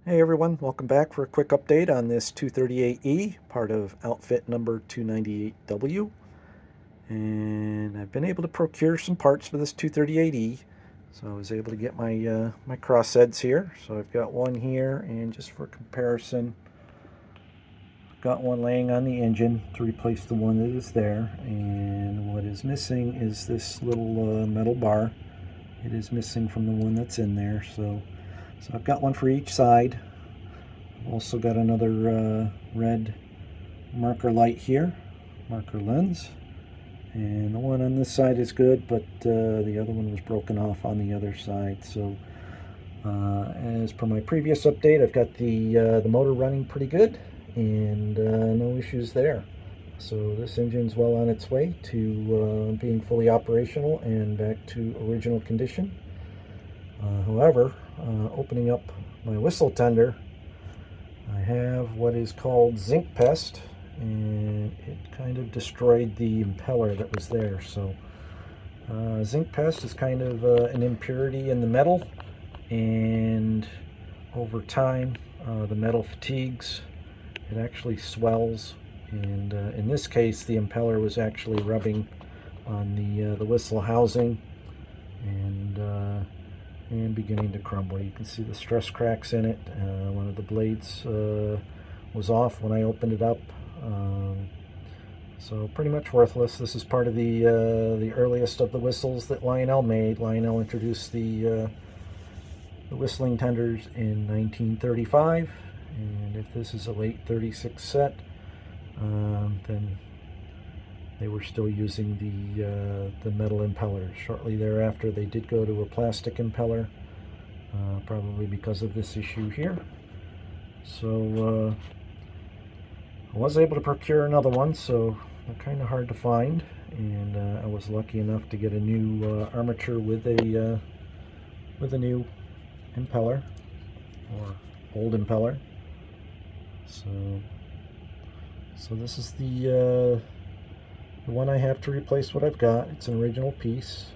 Hey everyone, welcome back for a quick update on this 238E, part of outfit number 298W. And I've been able to procure some parts for this 238E. So I was able to get my crossheads here. So I've got one here, and just for comparison, I've got one laying on the engine to replace the one that is there. And what is missing is this little metal bar. It is missing from the one that's in there. So I've got one for each side. I've also got another red marker light here, marker lens. And the one on this side is good, but the other one was broken off on the other side. So as per my previous update, I've got the motor running pretty good, and no issues there. So this engine's well on its way to being fully operational and back to original condition. However, opening up my whistle tender, I have what is called zinc pest, and it kind of destroyed the impeller that was there. So zinc pest is kind of an impurity in the metal, and over time the metal fatigues. It actually swells, and in this case the impeller was actually rubbing on the whistle housing and beginning to crumble. You can see the stress cracks in it. One of the blades was off when I opened it up. So pretty much worthless. This is part of the earliest of the whistles that Lionel made. Lionel introduced the whistling tenders in 1935, and if this is a late 36 set, then they were still using the metal impellers. Shortly thereafter, they did go to a plastic impeller, probably because of this issue here. So I was able to procure another one, so they're kind of hard to find. And I was lucky enough to get a new armature with a new impeller, or old impeller. So this is the one I have to replace what I've got. It's an original piece,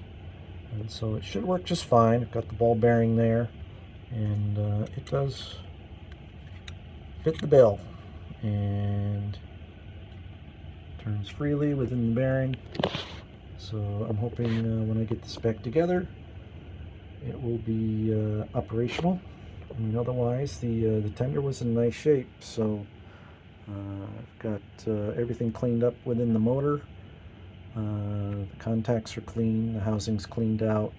and so it should work just fine. I've got the ball bearing there, and it does fit the bill, and turns freely within the bearing. So I'm hoping when I get this back together, it will be operational. I mean, otherwise the tender was in nice shape. So I've got everything cleaned up within the motor. The contacts are clean, the housing's cleaned out,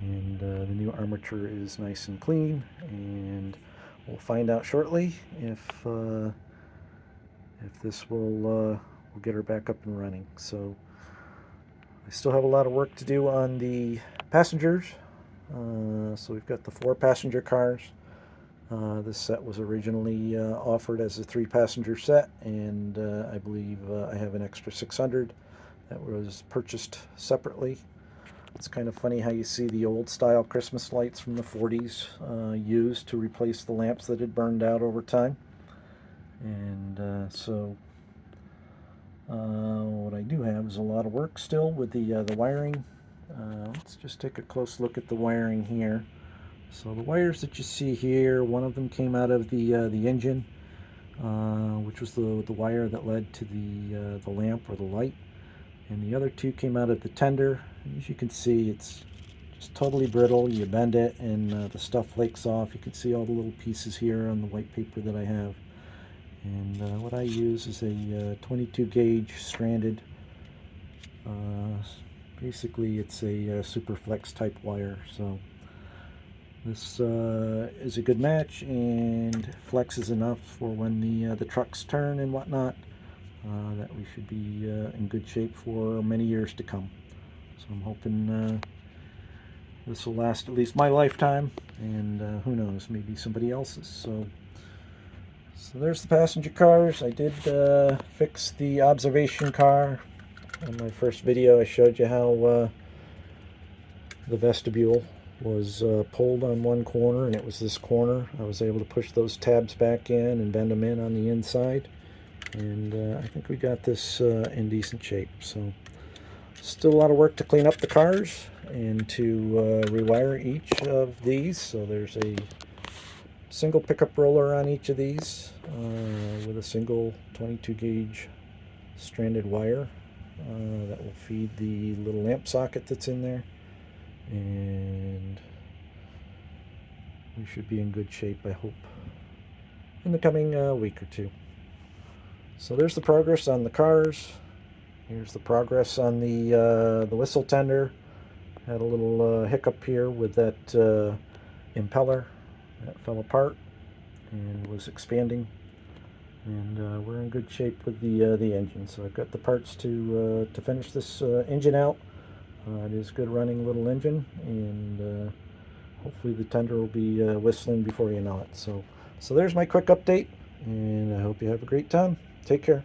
and the new armature is nice and clean. And we'll find out shortly if this will get her back up and running. So I still have a lot of work to do on the passengers. So we've got the 4 passenger cars. This set was originally offered as a 3-passenger set, and I believe I have an extra 600 that was purchased separately. It's kind of funny how you see the old style Christmas lights from the 40s used to replace the lamps that had burned out over time. And so what I do have is a lot of work still with the wiring. Let's just take a close look at the wiring here. So the wires that you see here, one of them came out of the engine, which was the wire that led to the lamp or the light, and the other 2 came out of the tender. As you can see, it's just totally brittle. You bend it and the stuff flakes off. You can see all the little pieces here on the white paper that I have. And what I use is a 22 gauge stranded. Basically, it's a super flex type wire. So this is a good match, and flexes enough for when the trucks turn and whatnot, that we should be in good shape for many years to come. So I'm hoping this will last at least my lifetime, and who knows, maybe somebody else's. So there's the passenger cars. I did fix the observation car. In my first video, I showed you how the vestibule was pulled on one corner, and it was this corner. I was able to push those tabs back in and bend them in on the inside, and I think we got this in decent shape. So still a lot of work to clean up the cars and to rewire each of these. So there's a single pickup roller on each of these with a single 22 gauge stranded wire that will feed the little lamp socket that's in there, and we should be in good shape, I hope, in the coming week or two. So there's the progress on the cars. Here's the progress on the whistle tender. Had a little hiccup here with that impeller that fell apart and was expanding, and we're in good shape with the engine. So I've got the parts to finish this engine out. It is a good running little engine, and hopefully the tender will be whistling before you know it. So there's my quick update, and I hope you have a great time. Take care.